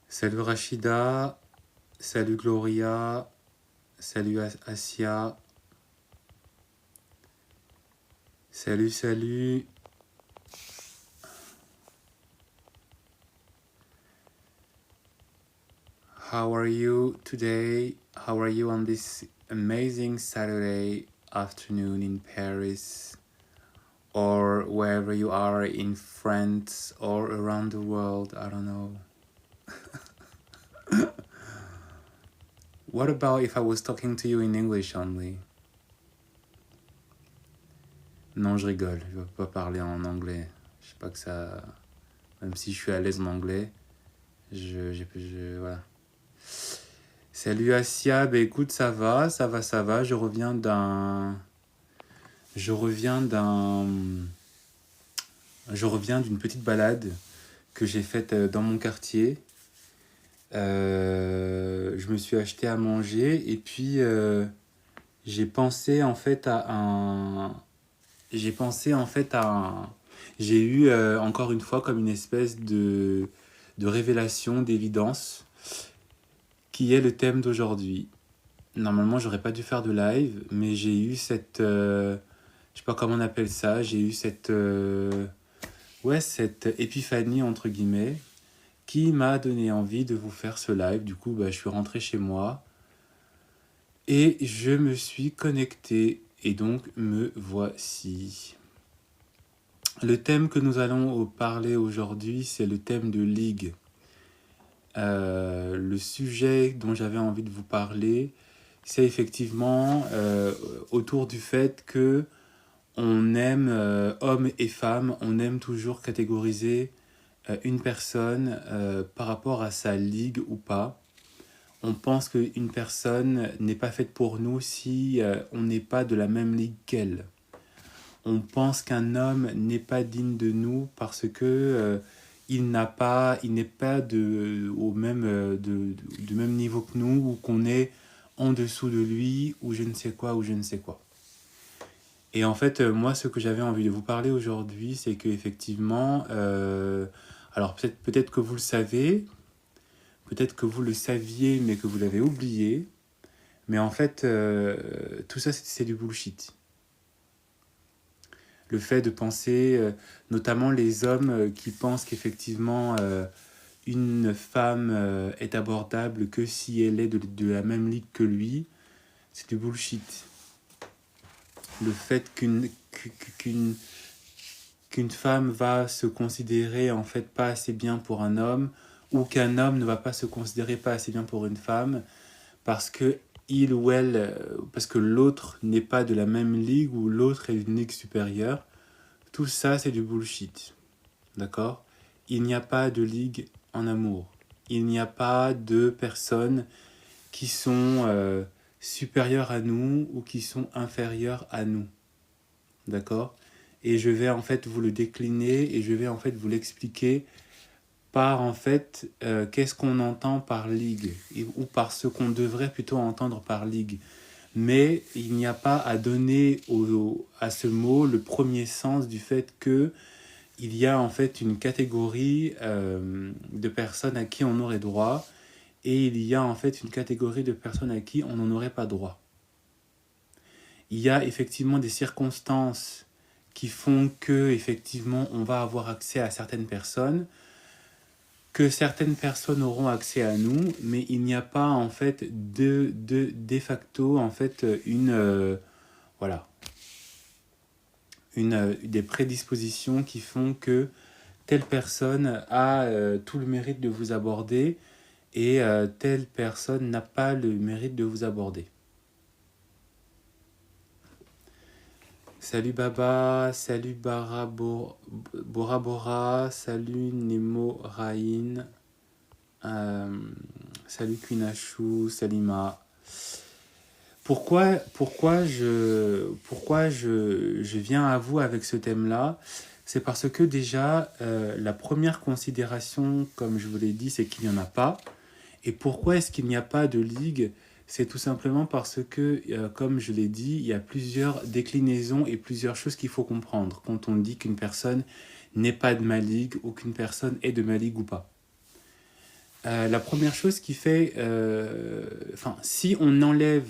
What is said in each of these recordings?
Salut Rachida, salut Gloria, salut Asia, salut. How are you today? How are you on this amazing Saturday afternoon in Paris or wherever you are in France or around the world? I don't know. What about if I was talking to you in English only? Non, je rigole, je ne vais pas parler en anglais. Je sais pas que ça... Même si je suis à l'aise en anglais, voilà. Salut Asia, bah écoute, ça va. Je reviens d'une petite balade que j'ai faite dans mon quartier. Je me suis acheté à manger et puis j'ai pensé en fait à un... J'ai eu encore une fois comme une espèce de révélation, d'évidence, qui est le thème d'aujourd'hui. Normalement, j'aurais pas dû faire de live, mais j'ai eu cette... je sais pas comment on appelle ça, j'ai eu cette épiphanie, entre guillemets, qui m'a donné envie de vous faire ce live. Du coup, je suis rentré chez moi et je me suis connecté et donc me voici. Le thème que nous allons parler aujourd'hui, c'est le thème de ligue. Le sujet dont j'avais envie de vous parler, c'est effectivement autour du fait que on aime, hommes et femmes, on aime toujours catégoriser une personne par rapport à sa ligue ou pas. On pense qu'une personne n'est pas faite pour nous si on n'est pas de la même ligue qu'elle. On pense qu'un homme n'est pas digne de nous parce que il n'est pas du même niveau que nous, ou qu'on est en dessous de lui, ou je ne sais quoi. Et en fait, moi, ce que j'avais envie de vous parler aujourd'hui, c'est qu'effectivement, alors peut-être que vous le savez, peut-être que vous le saviez, mais que vous l'avez oublié, mais en fait, tout ça, c'est du bullshit. Le fait de penser, notamment les hommes qui pensent qu'effectivement une femme est abordable que si elle est de la même ligue que lui, c'est du bullshit. Le fait qu'une femme va se considérer en fait pas assez bien pour un homme, ou qu'un homme ne va pas se considérer pas assez bien pour une femme parce que il ou elle, parce que l'autre n'est pas de la même ligue, ou l'autre est d'une ligue supérieure, tout ça c'est du bullshit. D'accord ? Il n'y a pas de ligue en amour. Il n'y a pas de personnes qui sont supérieures à nous ou qui sont inférieures à nous. D'accord ? Et je vais en fait vous le décliner et je vais en fait vous l'expliquer par en fait qu'est-ce qu'on entend par ligue, ou par ce qu'on devrait plutôt entendre par ligue. Mais il n'y a pas à donner à ce mot le premier sens du fait que il y a en fait une catégorie de personnes à qui on aurait droit, et il y a en fait une catégorie de personnes à qui on n'en aurait pas droit. Il y a effectivement des circonstances qui font que effectivement on va avoir accès à certaines personnes, que certaines personnes auront accès à nous, mais il n'y a pas en fait de facto en fait des prédispositions qui font que telle personne a tout le mérite de vous aborder et telle personne n'a pas le mérite de vous aborder. Salut Baba, salut Bora Bora, salut Nemo Rain, salut Quinachou, Salima. Pourquoi je viens à vous avec ce thème-là ? C'est parce que déjà, la première considération, comme je vous l'ai dit, c'est qu'il n'y en a pas. Et pourquoi est-ce qu'il n'y a pas de ligue? C'est tout simplement parce que, comme je l'ai dit, il y a plusieurs déclinaisons et plusieurs choses qu'il faut comprendre quand on dit qu'une personne n'est pas de ma ligue ou qu'une personne est de ma ligue ou pas. La première chose qui fait... si on enlève,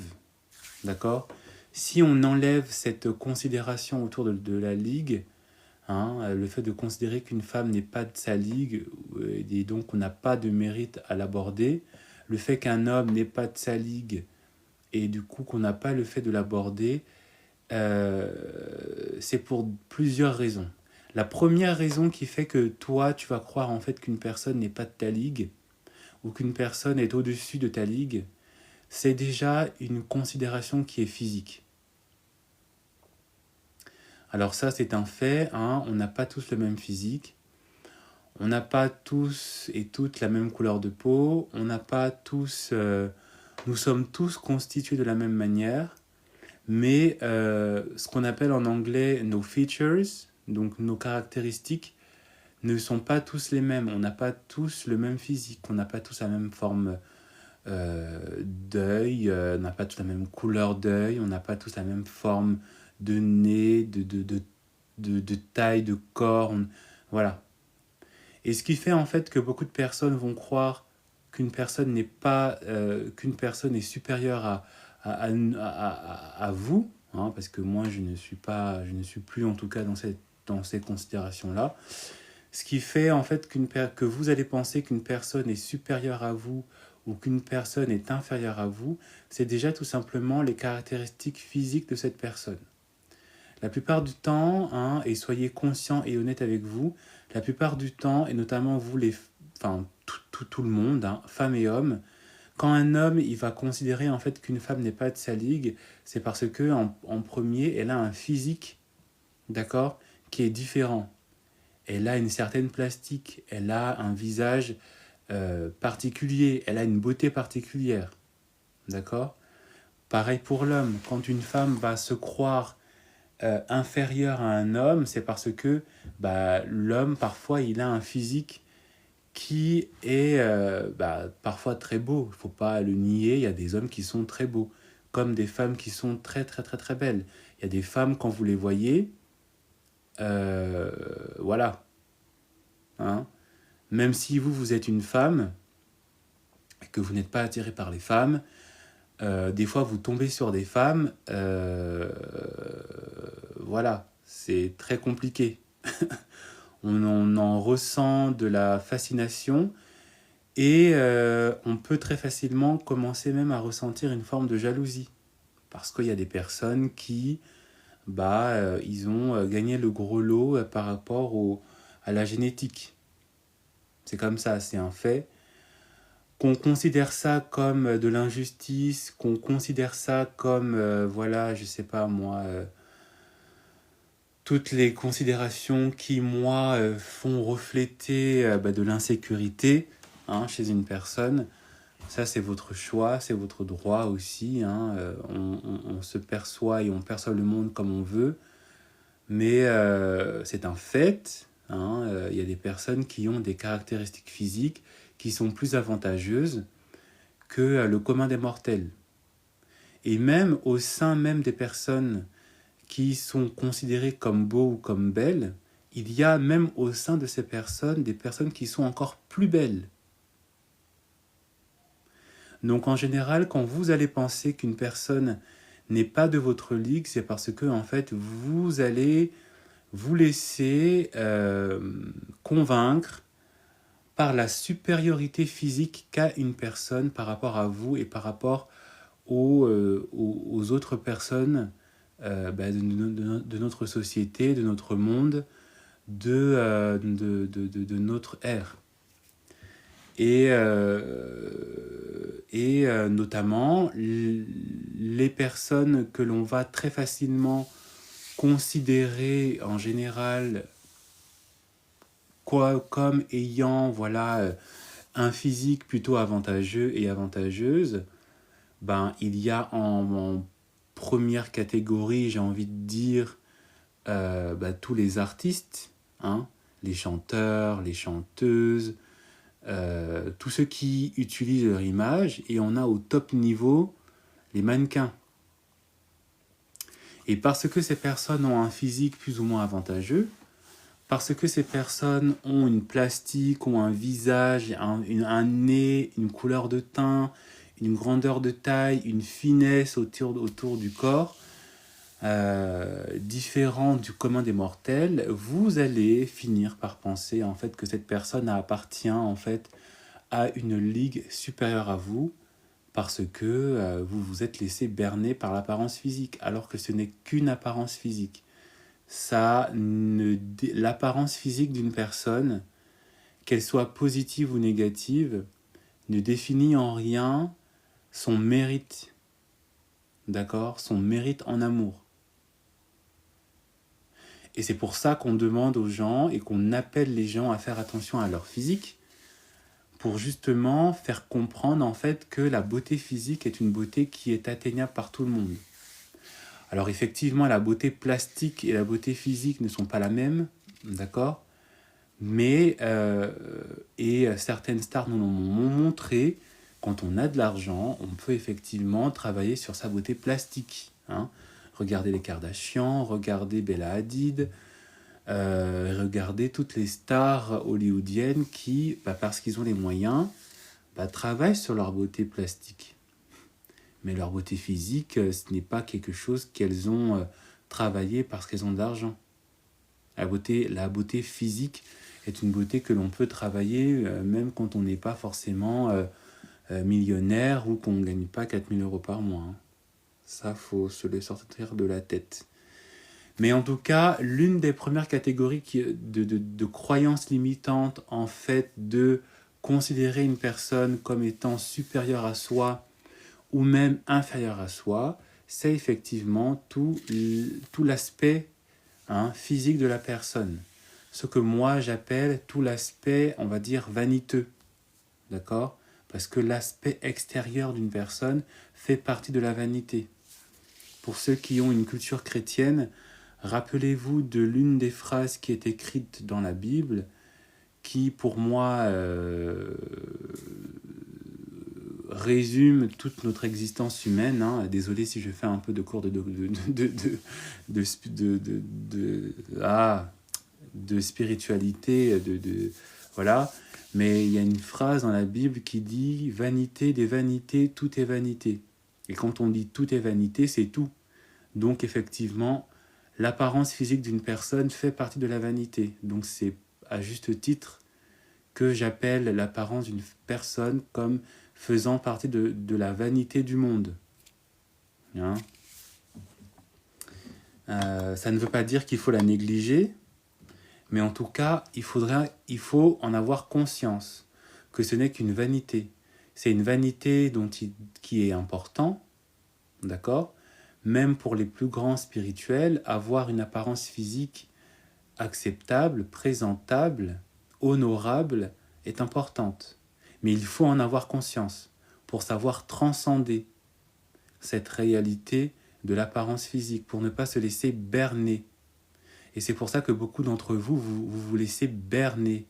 d'accord? Si on enlève cette considération autour de la ligue, hein, le fait de considérer qu'une femme n'est pas de sa ligue et donc on n'a pas de mérite à l'aborder, le fait qu'un homme n'est pas de sa ligue et du coup qu'on n'a pas le fait de l'aborder, c'est pour plusieurs raisons. La première raison qui fait que toi, tu vas croire en fait qu'une personne n'est pas de ta ligue ou qu'une personne est au-dessus de ta ligue, c'est déjà une considération qui est physique. Alors ça, c'est un fait, hein, on n'a pas tous le même physique, on n'a pas tous et toutes la même couleur de peau, on n'a pas tous... nous sommes tous constitués de la même manière, mais ce qu'on appelle en anglais nos features, donc nos caractéristiques, ne sont pas tous les mêmes. On n'a pas tous le même physique, on n'a pas tous la même forme d'œil, on n'a pas tous la même couleur d'œil, on n'a pas tous la même forme de nez, de taille, de corps, voilà. Et ce qui fait en fait que beaucoup de personnes vont croire qu'une personne n'est pas, qu'une personne est supérieure à vous, hein, parce que moi je ne suis plus en tout cas dans ces considérations-là. Ce qui fait en fait que vous allez penser qu'une personne est supérieure à vous ou qu'une personne est inférieure à vous, c'est déjà tout simplement les caractéristiques physiques de cette personne. La plupart du temps, hein, et soyez conscient et honnête avec vous, la plupart du temps, et notamment vous, tout le monde, hein, femmes et hommes, quand un homme il va considérer en fait qu'une femme n'est pas de sa ligue, c'est parce que en premier, elle a un physique, d'accord, qui est différent. Elle a une certaine plastique, elle a un visage particulier, elle a une beauté particulière, d'accord. Pareil pour l'homme, quand une femme va se croire inférieure à un homme, c'est parce que l'homme, parfois, il a un physique qui est parfois très beau. Il ne faut pas le nier, il y a des hommes qui sont très beaux, comme des femmes qui sont très, très, très, très belles. Il y a des femmes, quand vous les voyez, voilà. Hein. Même si vous êtes une femme, et que vous n'êtes pas attiré par les femmes, des fois, vous tombez sur des femmes, voilà, c'est très compliqué. on en ressent de la fascination et on peut très facilement commencer même à ressentir une forme de jalousie. Parce qu'il y a des personnes qui, ils ont gagné le gros lot par rapport à la génétique. C'est comme ça, c'est un fait. Qu'on considère ça comme de l'injustice, qu'on considère ça comme, je sais pas moi, toutes les considérations qui, moi, font refléter de l'insécurité hein, chez une personne, ça c'est votre choix, c'est votre droit aussi. Hein, on se perçoit et on perçoit le monde comme on veut, mais c'est un fait. Hein, y a des personnes qui ont des caractéristiques physiques qui sont plus avantageuses que le commun des mortels. Et même au sein même des personnes qui sont considérées comme beaux ou comme belles, il y a même au sein de ces personnes des personnes qui sont encore plus belles. Donc en général, quand vous allez penser qu'une personne n'est pas de votre ligue, c'est parce que en fait, vous allez vous laisser convaincre par la supériorité physique qu'a une personne par rapport à vous et par rapport aux autres personnes de notre société, de notre monde, de notre ère. Et notamment, les personnes que l'on va très facilement considérer en général comme ayant un physique plutôt avantageux et avantageuse, il y a en première catégorie, j'ai envie de dire, tous les artistes, hein, les chanteurs, les chanteuses, tous ceux qui utilisent leur image, et on a au top niveau les mannequins. Et parce que ces personnes ont un physique plus ou moins avantageux, parce que ces personnes ont une plastique, ont un visage, un nez, une couleur de teint, une grandeur de taille, une finesse autour du corps, différent du commun des mortels, vous allez finir par penser en fait que cette personne appartient en fait à une ligue supérieure à vous, parce que vous vous êtes laissé berner par l'apparence physique, alors que ce n'est qu'une apparence physique. L'apparence physique d'une personne, qu'elle soit positive ou négative, ne définit en rien son mérite, d'accord? Son mérite en amour. Et c'est pour ça qu'on demande aux gens et qu'on appelle les gens à faire attention à leur physique, pour justement faire comprendre en fait que la beauté physique est une beauté qui est atteignable par tout le monde. Alors effectivement, la beauté plastique et la beauté physique ne sont pas la même, d'accord? Mais, certaines stars nous l'ont montré, quand on a de l'argent, on peut effectivement travailler sur sa beauté plastique. Hein. Regardez les Kardashians, regardez Bella Hadid, regardez toutes les stars hollywoodiennes qui, parce qu'ils ont les moyens, travaillent sur leur beauté plastique. Mais leur beauté physique, ce n'est pas quelque chose qu'elles ont travaillé parce qu'elles ont de l'argent. La beauté physique est une beauté que l'on peut travailler même quand on n'est pas forcément millionnaire ou qu'on ne gagne pas 4 000 € par mois. Hein. Ça, faut se le sortir de la tête. Mais en tout cas, l'une des premières catégories de croyances limitantes, en fait, de considérer une personne comme étant supérieure à soi ou même inférieure à soi, c'est effectivement tout l'aspect physique de la personne. Ce que moi j'appelle tout l'aspect, on va dire, vaniteux. D'accord ? Parce que l'aspect extérieur d'une personne fait partie de la vanité. Pour ceux qui ont une culture chrétienne, rappelez-vous de l'une des phrases qui est écrite dans la Bible, qui pour moi résume toute notre existence humaine. Hein. Désolé si je fais un peu de cours de spiritualité, voilà. Mais il y a une phrase dans la Bible qui dit « Vanité des vanités, tout est vanité ». Et quand on dit « tout est vanité », c'est tout. Donc effectivement, l'apparence physique d'une personne fait partie de la vanité. Donc c'est à juste titre que j'appelle l'apparence d'une personne comme faisant partie de la vanité du monde. Hein? Ça ne veut pas dire qu'il faut la négliger, mais en tout cas, il faut en avoir conscience que ce n'est qu'une vanité. C'est une vanité qui est importante, d'accord ? Même pour les plus grands spirituels, avoir une apparence physique acceptable, présentable, honorable est importante. Mais il faut en avoir conscience pour savoir transcender cette réalité de l'apparence physique, pour ne pas se laisser berner. Et c'est pour ça que beaucoup d'entre vous vous laissez berner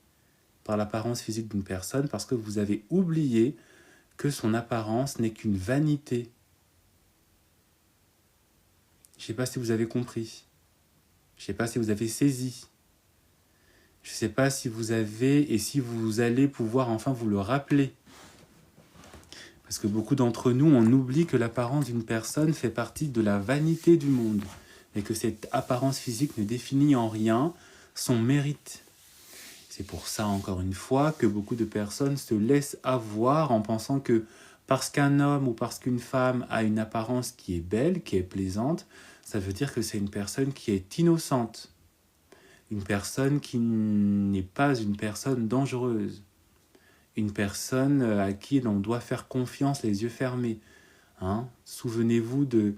par l'apparence physique d'une personne, parce que vous avez oublié que son apparence n'est qu'une vanité. Je ne sais pas si vous avez compris. Je ne sais pas si vous avez saisi. Je ne sais pas si vous avez et si vous allez pouvoir enfin vous le rappeler. Parce que beaucoup d'entre nous, on oublie que l'apparence d'une personne fait partie de la vanité du monde. Et que cette apparence physique ne définit en rien son mérite. C'est pour ça, encore une fois, que beaucoup de personnes se laissent avoir en pensant que parce qu'un homme ou parce qu'une femme a une apparence qui est belle, qui est plaisante, ça veut dire que c'est une personne qui est innocente. Une personne qui n'est pas une personne dangereuse. Une personne à qui l'on doit faire confiance les yeux fermés. Hein? Souvenez-vous du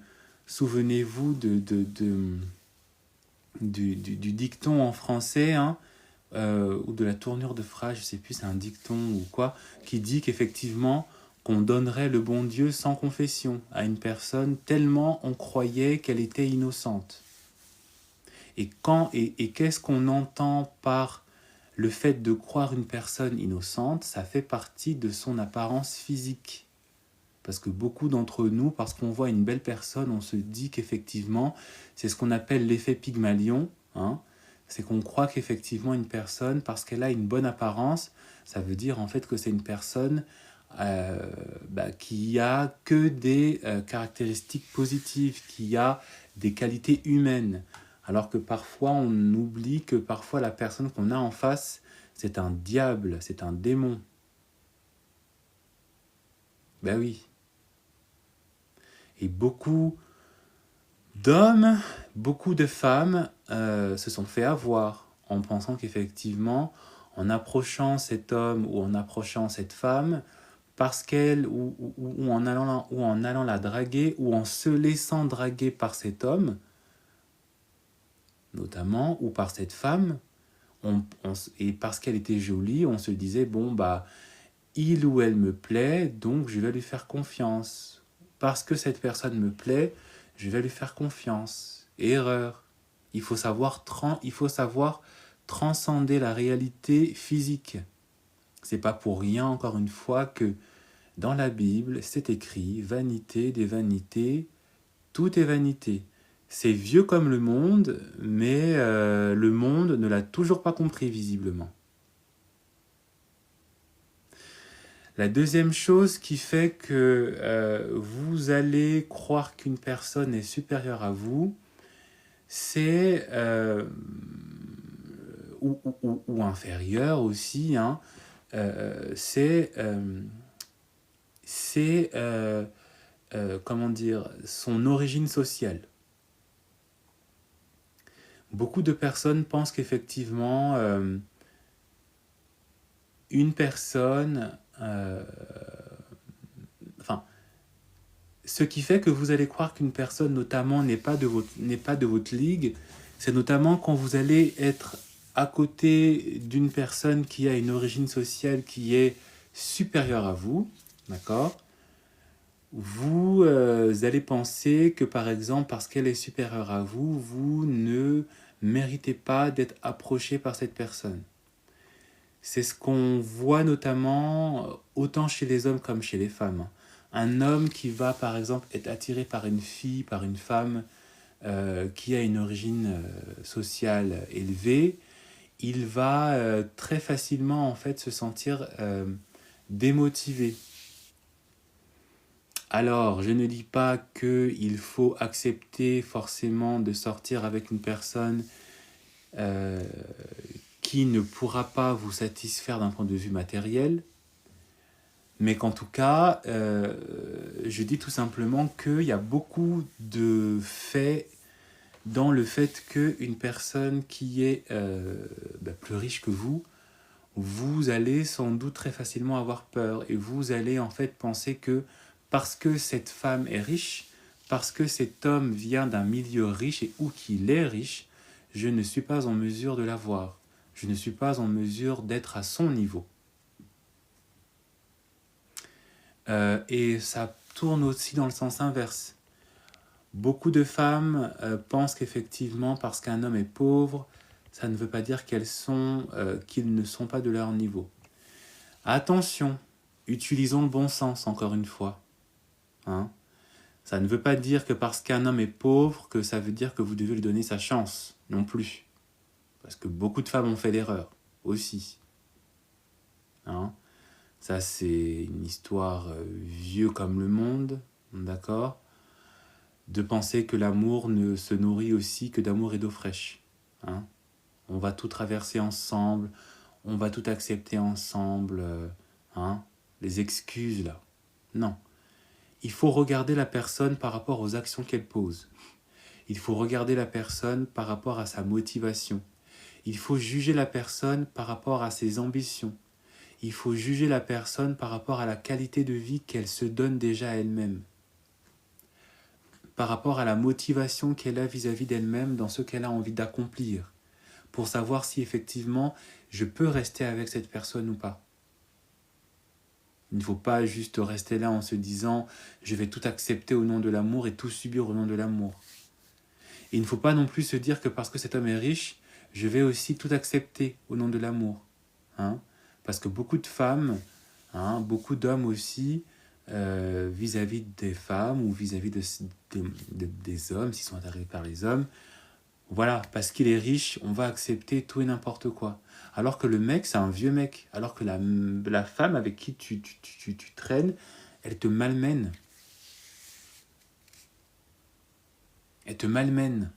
dicton en français, hein, ou de la tournure de phrase, je ne sais plus, c'est un dicton ou quoi, qui dit qu'effectivement, qu'on donnerait le bon Dieu sans confession à une personne tellement on croyait qu'elle était innocente. Et qu'est-ce qu'on entend par le fait de croire une personne innocente? Ça fait partie de son apparence physique. Parce que beaucoup d'entre nous, parce qu'on voit une belle personne, on se dit qu'effectivement, c'est ce qu'on appelle l'effet Pygmalion, hein. C'est qu'on croit qu'effectivement une personne, parce qu'elle a une bonne apparence, ça veut dire en fait que c'est une personne qui a que des caractéristiques positives, qui a des qualités humaines. Alors que parfois, on oublie que parfois la personne qu'on a en face, c'est un diable, c'est un démon. Ben oui. Et beaucoup d'hommes, beaucoup de femmes se sont fait avoir en pensant qu'effectivement, en approchant cet homme ou en approchant cette femme, parce qu'elle, ou en allant la draguer, ou en se laissant draguer par cet homme, notamment, ou par cette femme, et parce qu'elle était jolie, on se disait, bon, bah, il ou elle me plaît, donc je vais lui faire confiance. Parce que cette personne me plaît, je vais lui faire confiance. Erreur. Il faut savoir transcender la réalité physique. C'est pas pour rien, encore une fois, que dans la Bible, c'est écrit vanité des vanités, tout est vanité. C'est vieux comme le monde, mais le monde ne l'a toujours pas compris visiblement. La deuxième chose qui fait que vous allez croire qu'une personne est supérieure à vous, c'est ou inférieure aussi, hein, c'est comment dire, son origine sociale. Beaucoup de personnes pensent qu'effectivement, une personne... ce qui fait que vous allez croire qu'une personne, notamment, n'est pas de votre ligue, c'est notamment quand vous allez être à côté d'une personne qui a une origine sociale qui est supérieure à vous, d'accord ? Vous allez penser que, par exemple, parce qu'elle est supérieure à vous, vous ne méritez pas d'être approché par cette personne. C'est ce qu'on voit notamment autant chez les hommes comme chez les femmes. Un homme qui va, par exemple, être attiré par une fille, par une femme qui a une origine sociale élevée, il va très facilement, en fait, se sentir démotivé. Alors, je ne dis pas qu'il faut accepter forcément de sortir avec une personne qui ne pourra pas vous satisfaire d'un point de vue matériel, mais qu'en tout cas, je dis tout simplement qu'il y a beaucoup de faits dans le fait qu'une personne qui est plus riche que vous allez sans doute très facilement avoir peur et vous allez en fait penser que parce que cette femme est riche, parce que cet homme vient d'un milieu riche et ou qu'il est riche, je ne suis pas en mesure de l'avoir. Je ne suis pas en mesure d'être à son niveau. Et ça tourne aussi dans le sens inverse. Beaucoup de femmes pensent qu'effectivement, parce qu'un homme est pauvre, ça ne veut pas dire qu'ils ne sont pas de leur niveau. Attention, utilisons le bon sens encore une fois. Hein ? Ça ne veut pas dire que parce qu'un homme est pauvre, que ça veut dire que vous devez lui donner sa chance, non plus. Parce que beaucoup de femmes ont fait l'erreur, aussi. Hein ? Ça, c'est une histoire vieux comme le monde, d'accord ? De penser que l'amour ne se nourrit aussi que d'amour et d'eau fraîche. Hein ? On va tout traverser ensemble, on va tout accepter ensemble. Les excuses, là. Non. Il faut regarder la personne par rapport aux actions qu'elle pose. Il faut regarder la personne par rapport à sa motivation. Il faut juger la personne par rapport à ses ambitions. Il faut juger la personne par rapport à la qualité de vie qu'elle se donne déjà à elle-même. Par rapport à la motivation qu'elle a vis-à-vis d'elle-même dans ce qu'elle a envie d'accomplir. Pour savoir si effectivement je peux rester avec cette personne ou pas. Il ne faut pas juste rester là en se disant « je vais tout accepter au nom de l'amour et tout subir au nom de l'amour ». Et il ne faut pas non plus se dire que parce que cet homme est riche, je vais aussi tout accepter au nom de l'amour. Hein. Parce que beaucoup de femmes, beaucoup d'hommes aussi, vis-à-vis des femmes ou vis-à-vis des hommes, s'ils sont intéressés par les hommes, voilà, parce qu'il est riche, on va accepter tout et n'importe quoi. Alors que le mec, c'est un vieux mec. Alors que la femme avec qui tu traînes, elle te malmène. Elle te malmène.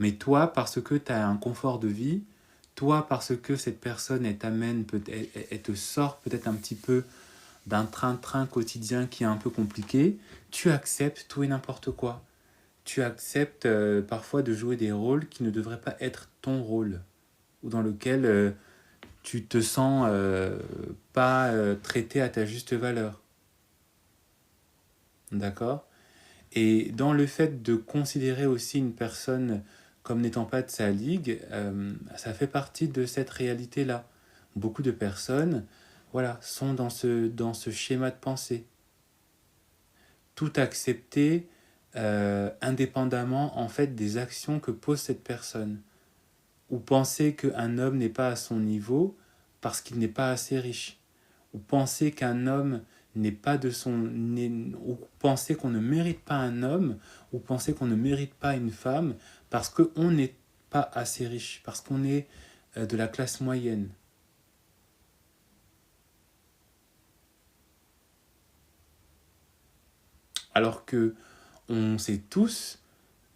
Mais toi, parce que tu as un confort de vie, toi, parce que cette personne, elle t'amène, elle te sort peut-être un petit peu d'un train-train quotidien qui est un peu compliqué, tu acceptes tout et n'importe quoi. Tu acceptes parfois de jouer des rôles qui ne devraient pas être ton rôle, ou dans lequel tu te sens pas traité à ta juste valeur. D'accord ? Et dans le fait de considérer aussi une personne comme n'étant pas de sa ligue, ça fait partie de cette réalité-là. Beaucoup de personnes, voilà, sont dans ce schéma de pensée. Tout accepter indépendamment en fait des actions que pose cette personne. Ou penser qu'un homme n'est pas à son niveau parce qu'il n'est pas assez riche. Ou penser qu'un homme n'est pas de son... ou penser qu'on ne mérite pas un homme, ou penser qu'on ne mérite pas une femme parce qu'on n'est pas assez riche, parce qu'on est de la classe moyenne. Alors que on sait tous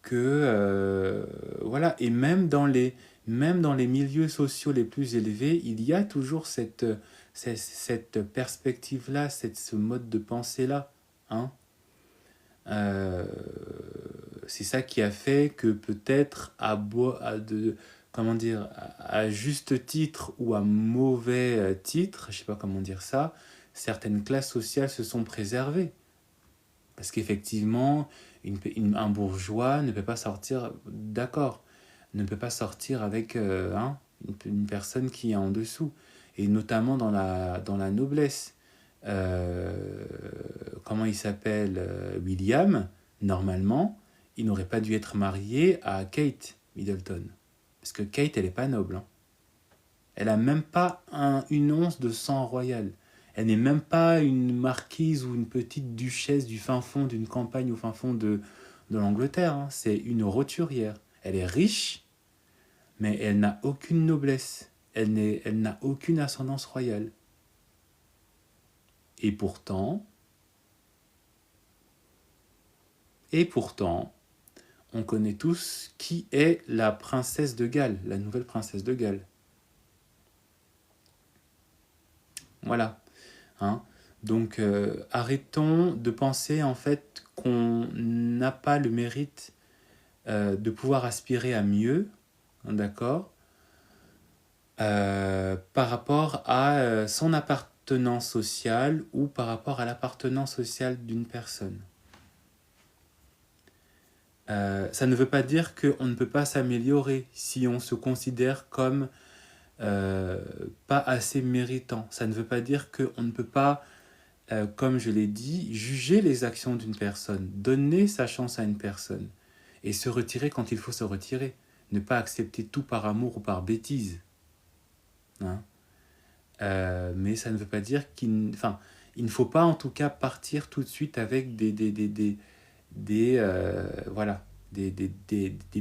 que voilà, et même dans les milieux sociaux les plus élevés, il y a toujours cette perspective-là, ce mode de pensée-là. Hein. C'est ça qui a fait que peut-être comment dire, à juste titre ou à mauvais titre, je sais pas comment dire ça, certaines classes sociales se sont préservées. Parce qu'effectivement, un bourgeois ne peut pas sortir, d'accord, ne peut pas sortir avec une personne qui est en dessous. Et notamment dans la noblesse. Comment il s'appelle William, normalement, il n'aurait pas dû être marié à Kate Middleton. Parce que Kate, elle n'est pas noble. Hein. Elle n'a même pas une once de sang royal. Elle n'est même pas une marquise ou une petite duchesse du fin fond d'une campagne au fin fond de l'Angleterre. Hein. C'est une roturière. Elle est riche, mais elle n'a aucune noblesse. Elle n'a aucune ascendance royale. Et pourtant, on connaît tous qui est la princesse de Galles, la nouvelle princesse de Galles. Voilà. Hein. Donc, arrêtons de penser en fait qu'on n'a pas le mérite de pouvoir aspirer à mieux, d'accord, par rapport à son appartenance sociale ou par rapport à l'appartenance sociale d'une personne. Ça ne veut pas dire qu'on ne peut pas s'améliorer si on se considère comme pas assez méritant. Ça ne veut pas dire qu'on ne peut pas, comme je l'ai dit, juger les actions d'une personne, donner sa chance à une personne et se retirer quand il faut se retirer. Ne pas accepter tout par amour ou par bêtise. Hein. Mais ça ne veut pas dire il ne faut pas en tout cas partir tout de suite avec des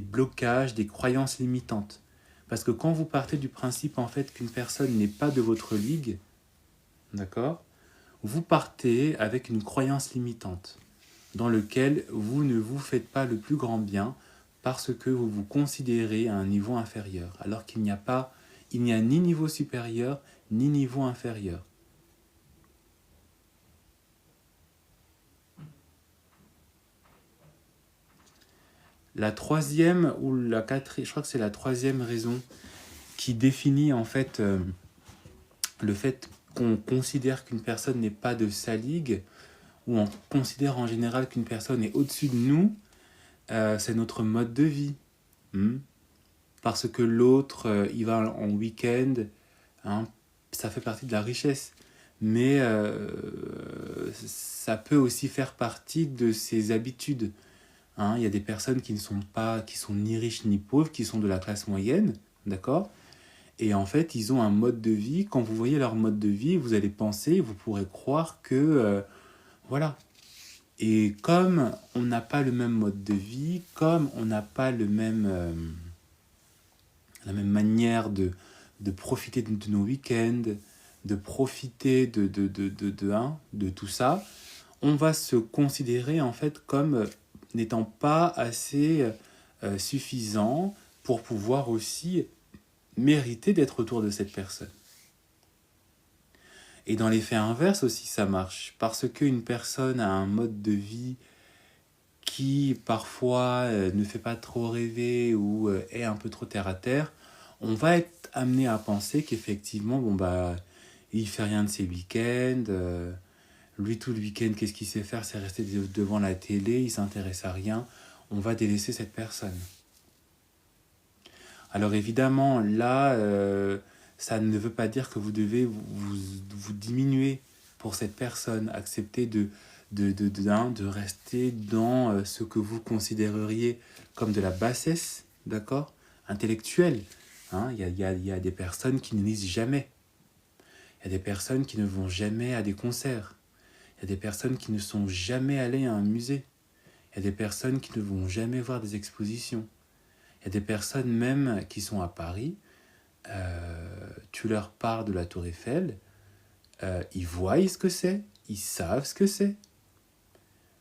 blocages, des croyances limitantes. Parce que quand vous partez du principe en fait qu'une personne n'est pas de votre ligue, d'accord, vous partez avec une croyance limitante dans lequel vous ne vous faites pas le plus grand bien parce que vous vous considérez à un niveau inférieur, alors qu'il n'y a ni niveau supérieur ni niveau inférieur. La troisième ou la quatrième, je crois que c'est la troisième raison qui définit en fait le fait qu'on considère qu'une personne n'est pas de sa ligue, ou on considère en général qu'une personne est au-dessus de nous, c'est notre mode de vie. Parce que l'autre, il va en week-end, hein, ça fait partie de la richesse. Mais ça peut aussi faire partie de ses habitudes. Hein. Il y a des personnes qui ne sont pas, qui sont ni riches ni pauvres, qui sont de la classe moyenne, d'accord? Et en fait, ils ont un mode de vie. Quand vous voyez leur mode de vie, vous allez penser, vous pourrez croire que, voilà. Et comme on n'a pas le même mode de vie, comme on n'a pas la même manière de profiter de nos week-ends, de profiter de tout ça, on va se considérer en fait comme n'étant pas assez suffisant pour pouvoir aussi mériter d'être autour de cette personne. Et dans l'effet inverse aussi, ça marche. Parce qu'une personne a un mode de vie qui parfois ne fait pas trop rêver ou est un peu trop terre à terre, on va être amené à penser qu'effectivement, bon bah, il fait rien de ses week-ends. Lui, tout le week-end, qu'est-ce qu'il sait faire? C'est rester devant la télé, il s'intéresse à rien. On va délaisser cette personne. Alors évidemment, là, ça ne veut pas dire que vous devez vous diminuer pour cette personne. Accepter de rester dans ce que vous considéreriez comme de la bassesse, d'accord? Intellectuelle. Hein? Il y a des personnes qui ne lisent jamais. Il y a des personnes qui ne vont jamais à des concerts. Il y a des personnes qui ne sont jamais allées à un musée. Il y a des personnes qui ne vont jamais voir des expositions. Il y a des personnes même qui sont à Paris, tu leur parles de la Tour Eiffel, ils voient ce que c'est, ils savent ce que c'est.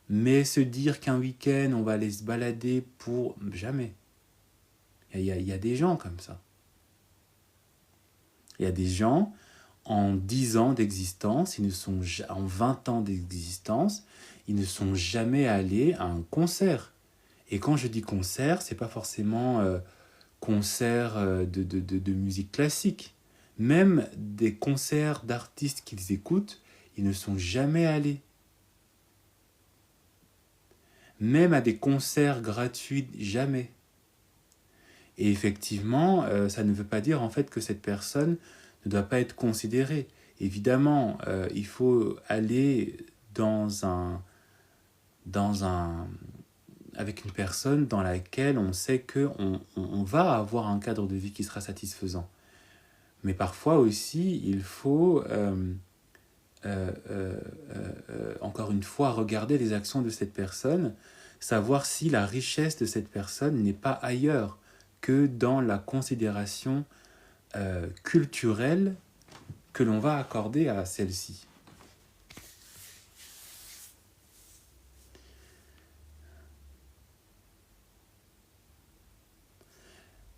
Mais se dire qu'un week-end, on va aller se balader pour... Jamais. Il y a des gens comme ça. Il y a des gens, en 10 ans d'existence, en 20 ans d'existence, ils ne sont jamais allés à un concert. Et quand je dis concert, c'est pas forcément concert de musique classique. Même des concerts d'artistes qu'ils écoutent, ils ne sont jamais allés. Même à des concerts gratuits, jamais. Et effectivement, ça ne veut pas dire en fait que cette personne ne doit pas être considérée. Évidemment, il faut aller dans un, avec une personne dans laquelle on sait qu'on va avoir un cadre de vie qui sera satisfaisant. Mais parfois aussi, il faut, encore une fois, regarder les actions de cette personne, savoir si la richesse de cette personne n'est pas ailleurs que dans la considération culturelle que l'on va accorder à celle-ci.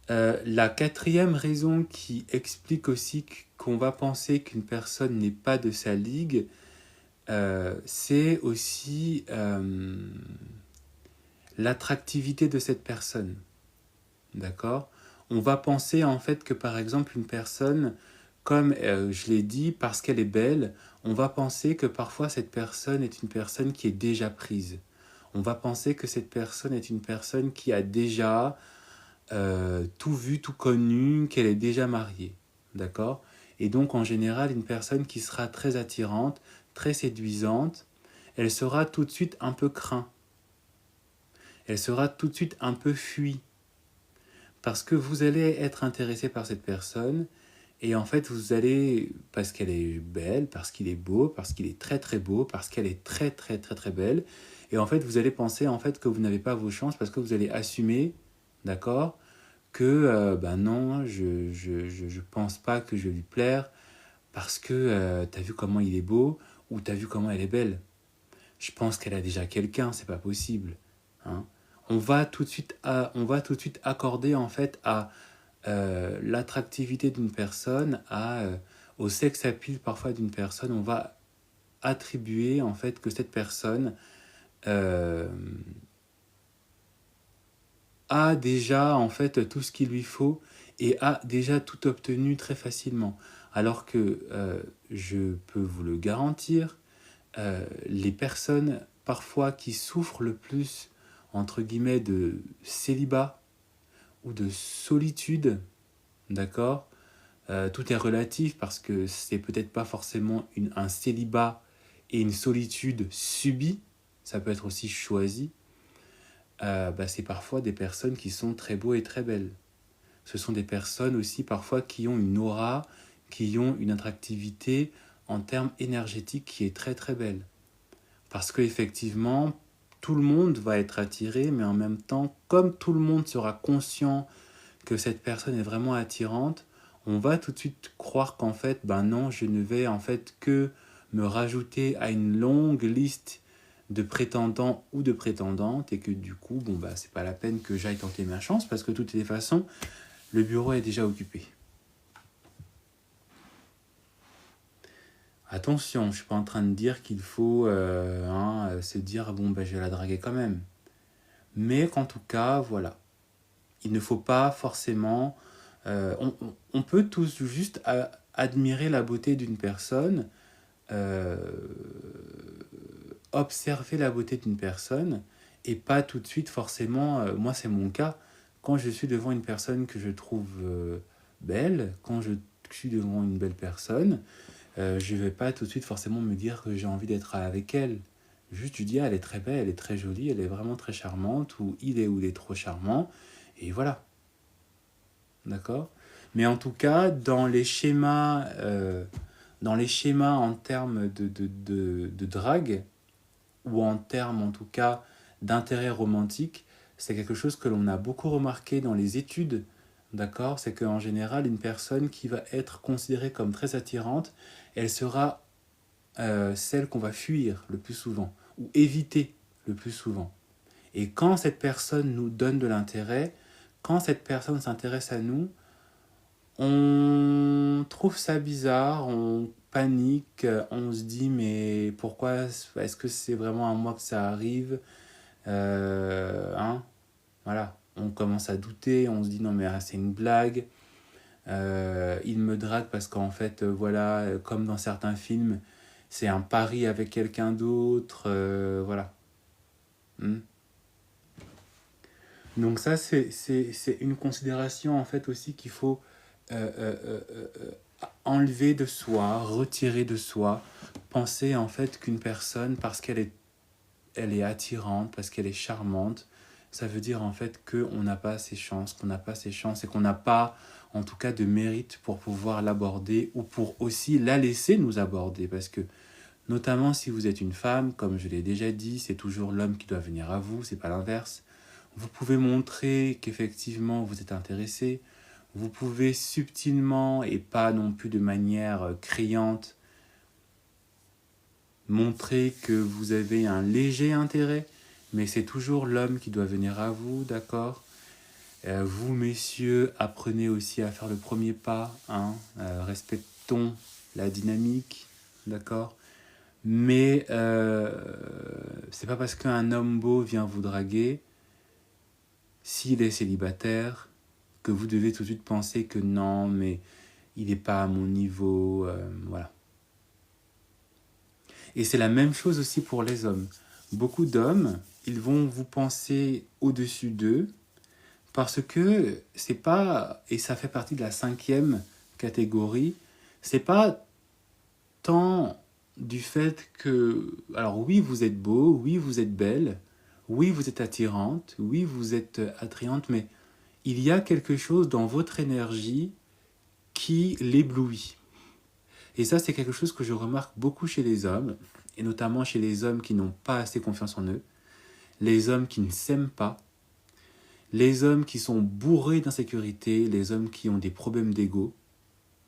La quatrième raison qui explique aussi qu'on va penser qu'une personne n'est pas de sa ligue, c'est aussi l'attractivité de cette personne. D'accord? On va penser en fait que par exemple une personne, comme je l'ai dit, parce qu'elle est belle, on va penser que parfois cette personne est une personne qui est déjà prise. On va penser que cette personne est une personne qui a déjà tout vu, tout connu, qu'elle est déjà mariée. D'accord? Et donc en général, une personne qui sera très attirante, très séduisante, elle sera tout de suite un peu crainte. Elle sera tout de suite un peu fuie. Parce que vous allez être intéressé par cette personne, et en fait vous allez, parce qu'elle est belle, parce qu'il est beau, parce qu'il est très très beau, parce qu'elle est très très très très belle, et en fait vous allez penser en fait que vous n'avez pas vos chances, parce que vous allez assumer, d'accord, que ben non, je pense pas que je vais lui plaire, parce que t'as vu comment il est beau, ou t'as vu comment elle est belle. Je pense qu'elle a déjà quelqu'un, c'est pas possible. Hein. On va tout de suite accorder en fait à l'attractivité d'une personne, au sex appeal parfois d'une personne, on va attribuer en fait que cette personne a déjà en fait tout ce qu'il lui faut et a déjà tout obtenu très facilement. Alors que je peux vous le garantir, les personnes parfois qui souffrent le plus entre guillemets de célibat ou de solitude, d'accord, tout est relatif parce que c'est peut-être pas forcément un célibat et une solitude subie, ça peut être aussi choisi. c'est parfois des personnes qui sont très beaux et très belles. Ce sont des personnes aussi parfois qui ont une aura, qui ont une attractivité en termes énergétiques qui est très très belle. Parce qu'effectivement, tout le monde va être attiré, mais en même temps, comme tout le monde sera conscient que cette personne est vraiment attirante, on va tout de suite croire qu'en fait, non, je ne vais en fait que me rajouter à une longue liste de prétendants ou de prétendantes et que du coup, c'est pas la peine que j'aille tenter ma chance parce que de toutes les façons, le bureau est déjà occupé. Attention, je ne suis pas en train de dire qu'il faut se dire je vais la draguer quand même. Mais qu'en tout cas, voilà. Il ne faut pas forcément... on peut tous juste admirer la beauté d'une personne, observer la beauté d'une personne, et pas tout de suite forcément... moi, c'est mon cas. Quand je suis devant une personne que je trouve belle, quand je suis devant une belle personne, je ne vais pas tout de suite forcément me dire que j'ai envie d'être avec elle. Juste, je dis, elle est très belle, elle est très jolie, elle est vraiment très charmante, ou il est trop charmant, et voilà. D'accord? Mais en tout cas, dans les schémas en termes de drague, ou en termes en tout cas d'intérêt romantique, c'est quelque chose que l'on a beaucoup remarqué dans les études, d'accord? C'est qu'en général, une personne qui va être considérée comme très attirante, elle sera celle qu'on va fuir le plus souvent, ou éviter le plus souvent. Et quand cette personne nous donne de l'intérêt, quand cette personne s'intéresse à nous, on trouve ça bizarre, on panique, on se dit mais pourquoi, est-ce que c'est vraiment à moi que ça arrive Voilà, on commence à douter, on se dit non mais c'est une blague, il me drague parce qu'en fait, comme dans certains films, c'est un pari avec quelqu'un d'autre, voilà. Hmm. Donc ça, c'est une considération en fait aussi qu'il faut enlever de soi, retirer de soi, penser en fait qu'une personne, parce elle est attirante, parce qu'elle est charmante, ça veut dire en fait qu'on n'a pas assez chance, qu'on n'a pas assez chance et qu'on n'a pas en tout cas de mérite pour pouvoir l'aborder ou pour aussi la laisser nous aborder. Parce que notamment si vous êtes une femme, comme je l'ai déjà dit, c'est toujours l'homme qui doit venir à vous, c'est pas l'inverse. Vous pouvez montrer qu'effectivement vous êtes intéressé. Vous pouvez subtilement et pas non plus de manière criante montrer que vous avez un léger intérêt, mais c'est toujours l'homme qui doit venir à vous, d'accord? Vous, messieurs, apprenez aussi à faire le premier pas, respectons la dynamique, d'accord? Mais c'est pas parce qu'un homme beau vient vous draguer, s'il est célibataire, que vous devez tout de suite penser que non, mais il n'est pas à mon niveau, voilà. Et c'est la même chose aussi pour les hommes. Beaucoup d'hommes, ils vont vous penser au-dessus d'eux, parce que c'est pas, et ça fait partie de la 5e catégorie, c'est pas tant du fait que, alors oui, vous êtes beau, oui, vous êtes belle, oui, vous êtes attirante, oui, vous êtes attrayante, mais il y a quelque chose dans votre énergie qui l'éblouit. Et ça, c'est quelque chose que je remarque beaucoup chez les hommes, et notamment chez les hommes qui n'ont pas assez confiance en eux, les hommes qui ne s'aiment pas, les hommes qui sont bourrés d'insécurité, les hommes qui ont des problèmes d'ego,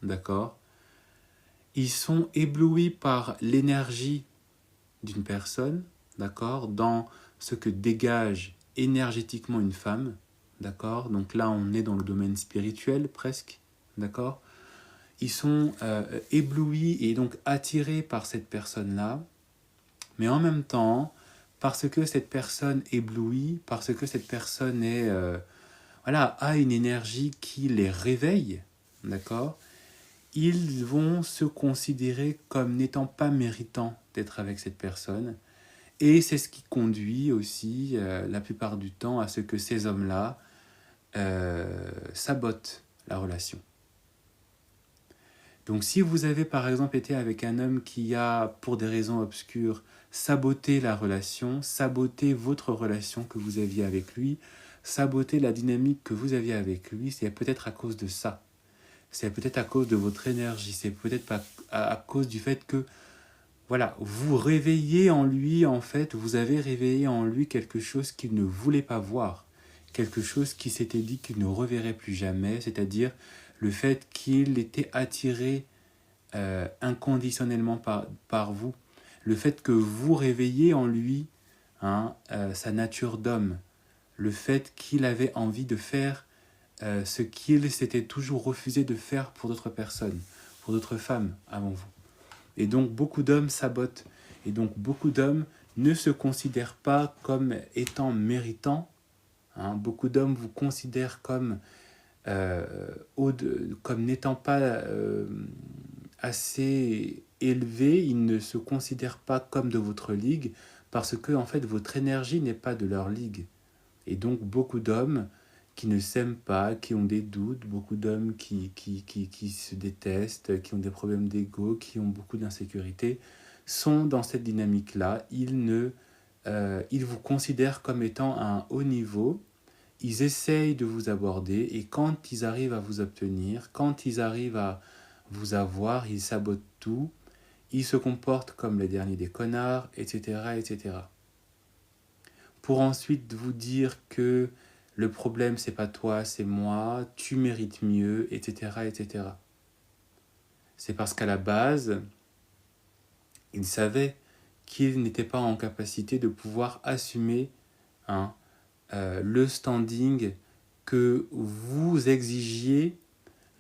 d'accord? Ils sont éblouis par l'énergie d'une personne, d'accord? Dans ce que dégage énergétiquement une femme, d'accord? Donc là, on est dans le domaine spirituel presque, d'accord? Ils sont éblouis et donc attirés par cette personne-là, mais en même temps, parce que cette personne éblouit, parce que cette personne est, a une énergie qui les réveille, d'accord? Ils vont se considérer comme n'étant pas méritants d'être avec cette personne. Et c'est ce qui conduit aussi, la plupart du temps, à ce que ces hommes-là sabotent la relation. Donc si vous avez par exemple été avec un homme qui a, pour des raisons obscures, saboté la relation, saboté votre relation que vous aviez avec lui, saboté la dynamique que vous aviez avec lui, c'est peut-être à cause de ça. C'est peut-être à cause de votre énergie, c'est peut-être pas à cause du fait que, voilà, vous réveillez en lui, en fait, vous avez réveillé en lui quelque chose qu'il ne voulait pas voir, quelque chose qui s'était dit qu'il ne reverrait plus jamais, c'est-à-dire le fait qu'il était attiré inconditionnellement par vous, le fait que vous réveillez en lui sa nature d'homme, le fait qu'il avait envie de faire ce qu'il s'était toujours refusé de faire pour d'autres personnes, pour d'autres femmes avant vous. Et donc beaucoup d'hommes sabotent, et donc beaucoup d'hommes ne se considèrent pas comme étant méritants. Beaucoup d'hommes vous considèrent comme, comme n'étant pas assez élevés, ils ne se considèrent pas comme de votre ligue, parce que en fait votre énergie n'est pas de leur ligue. Et donc beaucoup d'hommes qui ne s'aiment pas, qui ont des doutes, beaucoup d'hommes qui se détestent, qui ont des problèmes d'ego, qui ont beaucoup d'insécurité, sont dans cette dynamique-là. Ils vous considèrent comme étant à un haut niveau, ils essayent de vous aborder, et quand ils arrivent à vous obtenir, quand ils arrivent à vous avoir, ils sabotent tout, ils se comportent comme les derniers des connards, etc., etc. Pour ensuite vous dire que le problème c'est pas toi, c'est moi, tu mérites mieux, etc., etc. C'est parce qu'à la base, il savait qu'il n'était pas en capacité de pouvoir assumer le standing que vous exigiez,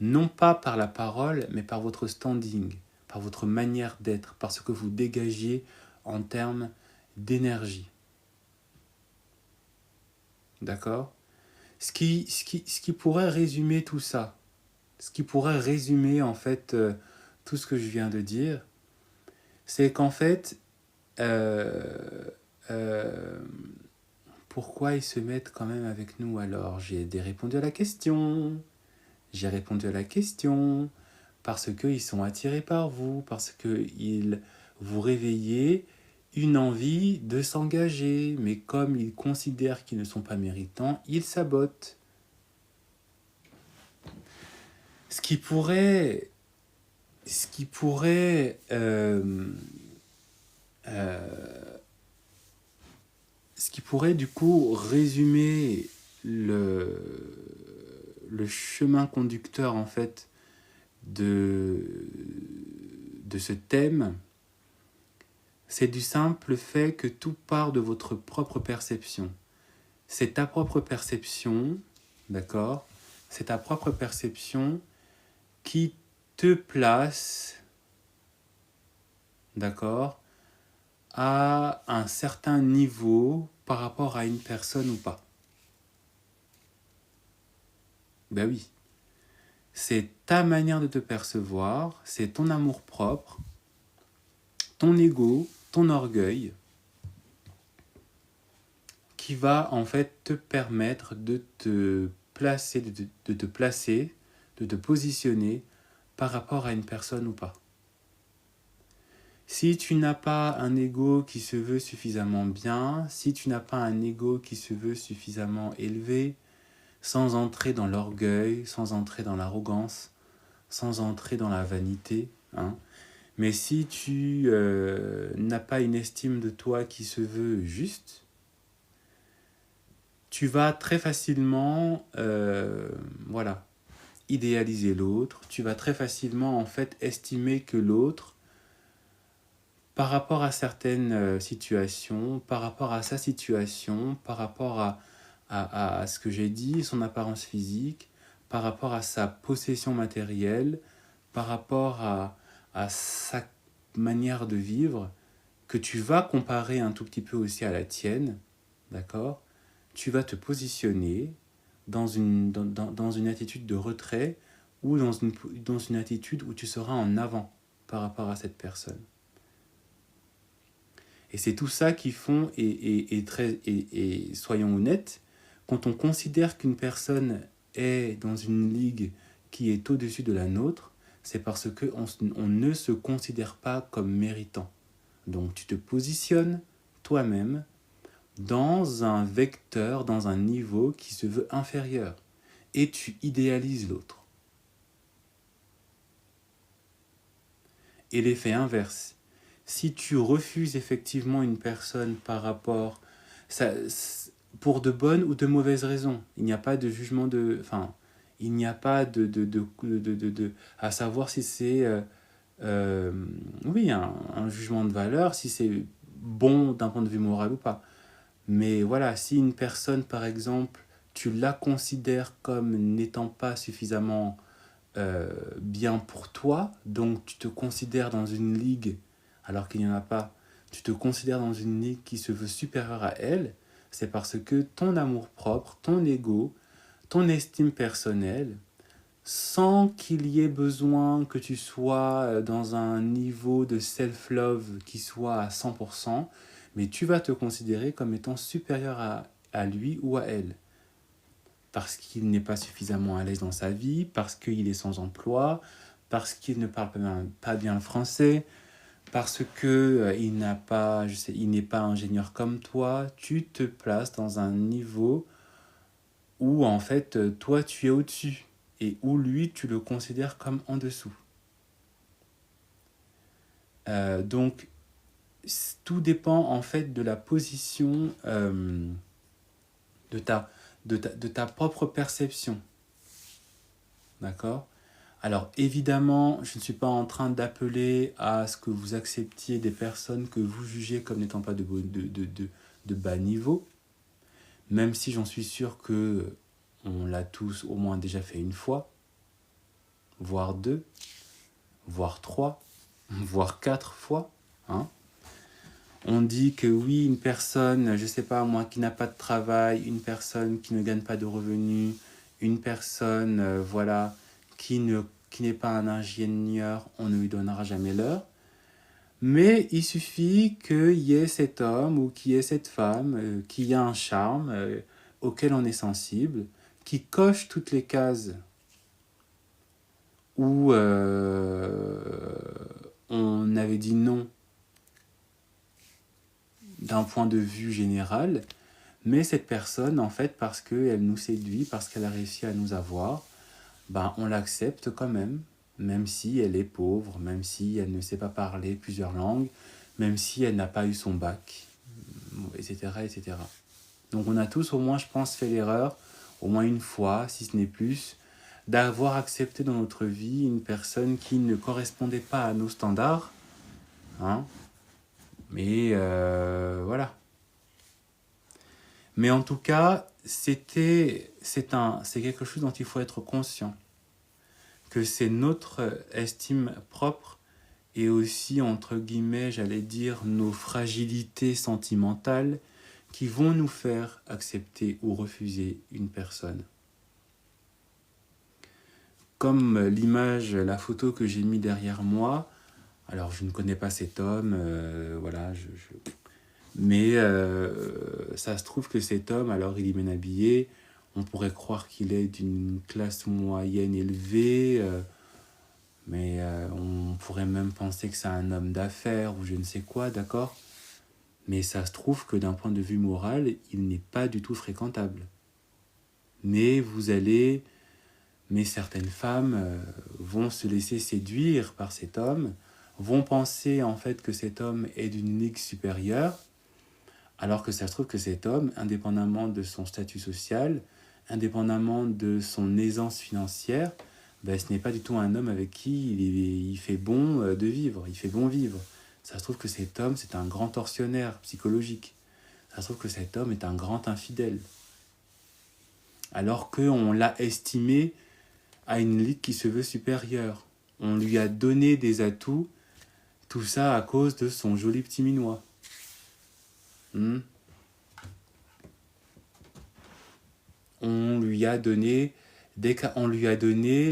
non pas par la parole, mais par votre standing, par votre manière d'être, par ce que vous dégagiez en termes d'énergie. D'accord ? Ce qui pourrait résumer tout ça, ce qui pourrait résumer en fait tout ce que je viens de dire, c'est qu'en fait, euh, pourquoi ils se mettent quand même avec nous alors ? J'ai répondu à la question. J'ai répondu à la question parce qu'ils sont attirés par vous, parce qu'ils vous réveillez une envie de s'engager, mais comme ils considèrent qu'ils ne sont pas méritants, ils sabotent. Ce qui pourrait du coup résumer le chemin conducteur en fait de ce thème, c'est du simple fait que tout part de votre propre perception. C'est ta propre perception, d'accord ? C'est ta propre perception qui te place, d'accord, à un certain niveau par rapport à une personne ou pas. Ben oui. C'est ta manière de te percevoir, c'est ton amour-propre, ton ego, ton orgueil, qui va en fait te permettre de te placer, de te positionner par rapport à une personne ou pas. Si tu n'as pas un ego qui se veut suffisamment bien, si tu n'as pas un ego qui se veut suffisamment élevé, sans entrer dans l'orgueil, sans entrer dans l'arrogance, sans entrer dans la vanité, mais si tu n'as pas une estime de toi qui se veut juste, tu vas très facilement idéaliser l'autre, tu vas très facilement en fait estimer que l'autre, par rapport à certaines situations, par rapport à sa situation, par rapport à ce que j'ai dit, son apparence physique, par rapport à sa possession matérielle, par rapport à sa manière de vivre, que tu vas comparer un tout petit peu aussi à la tienne, d'accord ? Tu vas te positionner dans une attitude de retrait ou dans une attitude où tu seras en avant par rapport à cette personne. Et c'est tout ça qui font, et soyons honnêtes, quand on considère qu'une personne est dans une ligue qui est au-dessus de la nôtre, c'est parce qu'on ne se considère pas comme méritant. Donc tu te positionnes toi-même dans un vecteur, dans un niveau qui se veut inférieur. Et tu idéalises l'autre. Et l'effet inverse, si tu refuses effectivement une personne par rapport, ça, pour de bonnes ou de mauvaises raisons, il n'y a pas de jugement de, enfin, il n'y a pas à savoir si c'est, oui, un jugement de valeur, si c'est bon d'un point de vue moral ou pas. Mais voilà, si une personne, par exemple, tu la considères comme n'étant pas suffisamment bien pour toi, donc tu te considères dans une ligue alors qu'il n'y en a pas, tu te considères dans une ligue qui se veut supérieure à elle, c'est parce que ton amour-propre, ton ego, ton estime personnelle, sans qu'il y ait besoin que tu sois dans un niveau de self-love qui soit à 100%, mais tu vas te considérer comme étant supérieur à lui ou à elle parce qu'il n'est pas suffisamment à l'aise dans sa vie, parce qu'il est sans emploi, parce qu'il ne parle pas bien le français, parce que il n'a pas, il n'est pas ingénieur comme toi, tu te places dans un niveau où en fait toi tu es au-dessus et où lui tu le considères comme en dessous. Donc tout dépend en fait de la position de ta propre perception. D'accord ? Alors évidemment, je ne suis pas en train d'appeler à ce que vous acceptiez des personnes que vous jugez comme n'étant pas de bas niveau, même si j'en suis sûr que on l'a tous au moins déjà fait une fois, voire deux, voire trois, voire quatre fois. Hein. On dit que oui, une personne, je ne sais pas moi, qui n'a pas de travail, une personne qui ne gagne pas de revenus, une personne, voilà, qui n'est pas un ingénieur, on ne lui donnera jamais l'heure. Mais il suffit qu'il y ait cet homme ou qu'il y ait cette femme qui a un charme auquel on est sensible, qui coche toutes les cases où on avait dit non d'un point de vue général, mais cette personne, en fait, parce qu'elle nous séduit, parce qu'elle a réussi à nous avoir, ben, on l'accepte quand même si elle est pauvre, même si elle ne sait pas parler plusieurs langues, même si elle n'a pas eu son bac, etc., etc. Donc on a tous au moins, je pense, fait l'erreur, au moins une fois, si ce n'est plus, d'avoir accepté dans notre vie une personne qui ne correspondait pas à nos standards, hein, mais voilà. Mais en tout cas, c'est quelque chose dont il faut être conscient. Que c'est notre estime propre et aussi, entre guillemets, j'allais dire, nos fragilités sentimentales qui vont nous faire accepter ou refuser une personne. Comme l'image, la photo que j'ai mis derrière moi, alors je ne connais pas cet homme, voilà, mais ça se trouve que cet homme, alors il est bien habillé, on pourrait croire qu'il est d'une classe moyenne élevée, mais on pourrait même penser que c'est un homme d'affaires ou je ne sais quoi, d'accord ? Mais ça se trouve que d'un point de vue moral, il n'est pas du tout fréquentable. Mais certaines femmes vont se laisser séduire par cet homme, vont penser en fait que cet homme est d'une ligue supérieure, alors que ça se trouve que cet homme, indépendamment de son statut social, indépendamment de son aisance financière, ben, ce n'est pas du tout un homme avec qui il fait bon de vivre, il fait bon vivre. Ça se trouve que cet homme, c'est un grand tortionnaire psychologique. Ça se trouve que cet homme est un grand infidèle. Alors qu'on l'a estimé à une ligue qui se veut supérieure. On lui a donné des atouts, tout ça à cause de son joli petit minois. On lui a donné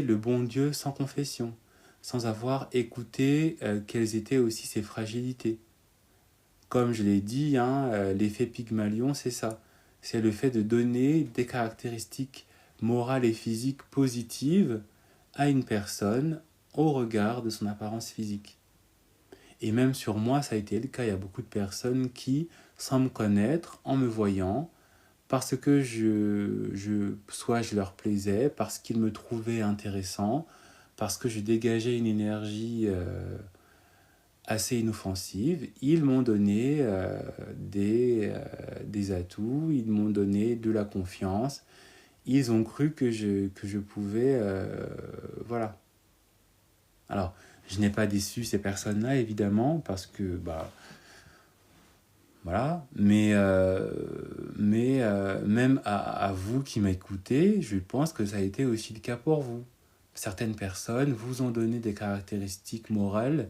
le bon Dieu sans confession, sans avoir écouté quelles étaient aussi ses fragilités. Comme je l'ai dit, l'effet Pygmalion, c'est ça. C'est le fait de donner des caractéristiques morales et physiques positives à une personne au regard de son apparence physique. Et même sur moi, ça a été le cas. Il y a beaucoup de personnes qui, sans me connaître, en me voyant, parce que soit je leur plaisais, parce qu'ils me trouvaient intéressant, parce que je dégageais une énergie assez inoffensive, ils m'ont donné des atouts, ils m'ont donné de la confiance, ils ont cru que je pouvais... voilà. Alors, je n'ai pas déçu ces personnes-là, évidemment, parce que... voilà, mais même à vous qui m'écoutez, je pense que ça a été aussi le cas pour vous. Certaines personnes vous ont donné des caractéristiques morales,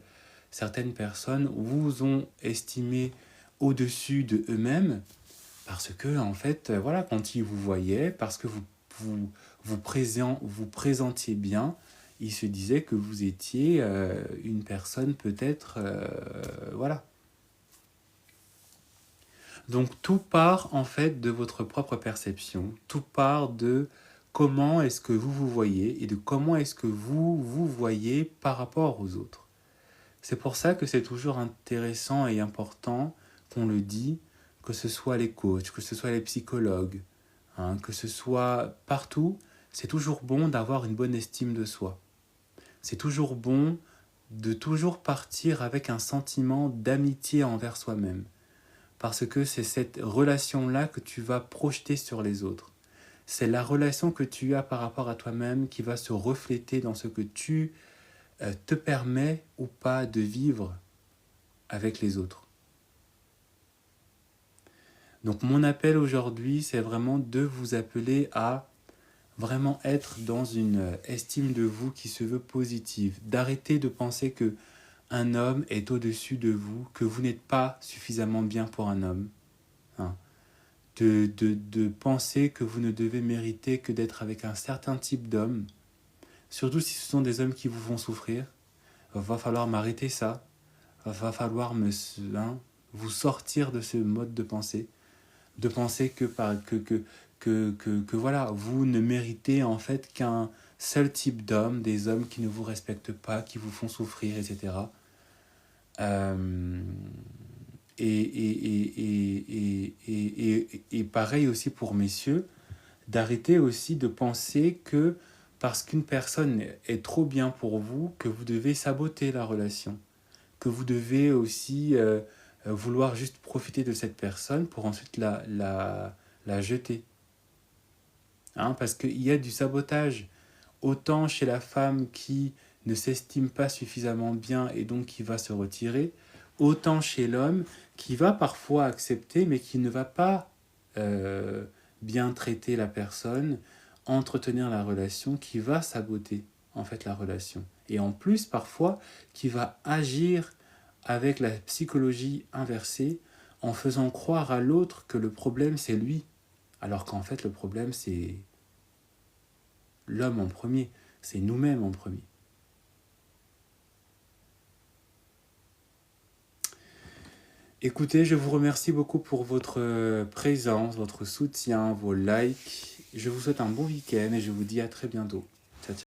certaines personnes vous ont estimé au-dessus de eux-mêmes, parce que, en fait, voilà, quand ils vous voyaient, parce que vous présentiez bien, ils se disaient que vous étiez une personne peut-être... voilà. Donc tout part en fait de votre propre perception, tout part de comment est-ce que vous vous voyez et de comment est-ce que vous vous voyez par rapport aux autres. C'est pour ça que c'est toujours intéressant et important qu'on le dit, que ce soit les coachs, que ce soit les psychologues, hein, que ce soit partout, c'est toujours bon d'avoir une bonne estime de soi. C'est toujours bon de toujours partir avec un sentiment d'amitié envers soi-même. Parce que c'est cette relation-là que tu vas projeter sur les autres. C'est la relation que tu as par rapport à toi-même qui va se refléter dans ce que tu te permets ou pas de vivre avec les autres. Donc mon appel aujourd'hui, c'est vraiment de vous appeler à vraiment être dans une estime de vous qui se veut positive. D'arrêter de penser que un homme est au-dessus de vous, que vous n'êtes pas suffisamment bien pour un homme. Hein. De penser que vous ne devez mériter que d'être avec un certain type d'homme, surtout si ce sont des hommes qui vous font souffrir. Va falloir m'arrêter ça. Va falloir vous sortir de ce mode de pensée. De penser que voilà, vous ne méritez en fait qu'un seul type d'homme, des hommes qui ne vous respectent pas, qui vous font souffrir, etc. Et pareil aussi pour messieurs, d'arrêter aussi de penser que parce qu'une personne est trop bien pour vous, que vous devez saboter la relation, que vous devez aussi vouloir juste profiter de cette personne pour ensuite la jeter. Hein, parce qu'il y a du sabotage, autant chez la femme qui ne s'estime pas suffisamment bien et donc qui va se retirer, autant chez l'homme qui va parfois accepter mais qui ne va pas bien traiter la personne, entretenir la relation, qui va saboter en fait la relation. Et en plus parfois qui va agir avec la psychologie inversée en faisant croire à l'autre que le problème c'est lui, alors qu'en fait le problème c'est l'homme en premier, c'est nous-mêmes en premier. Écoutez, je vous remercie beaucoup pour votre présence, votre soutien, vos likes. Je vous souhaite un bon week-end et je vous dis à très bientôt. Ciao, ciao.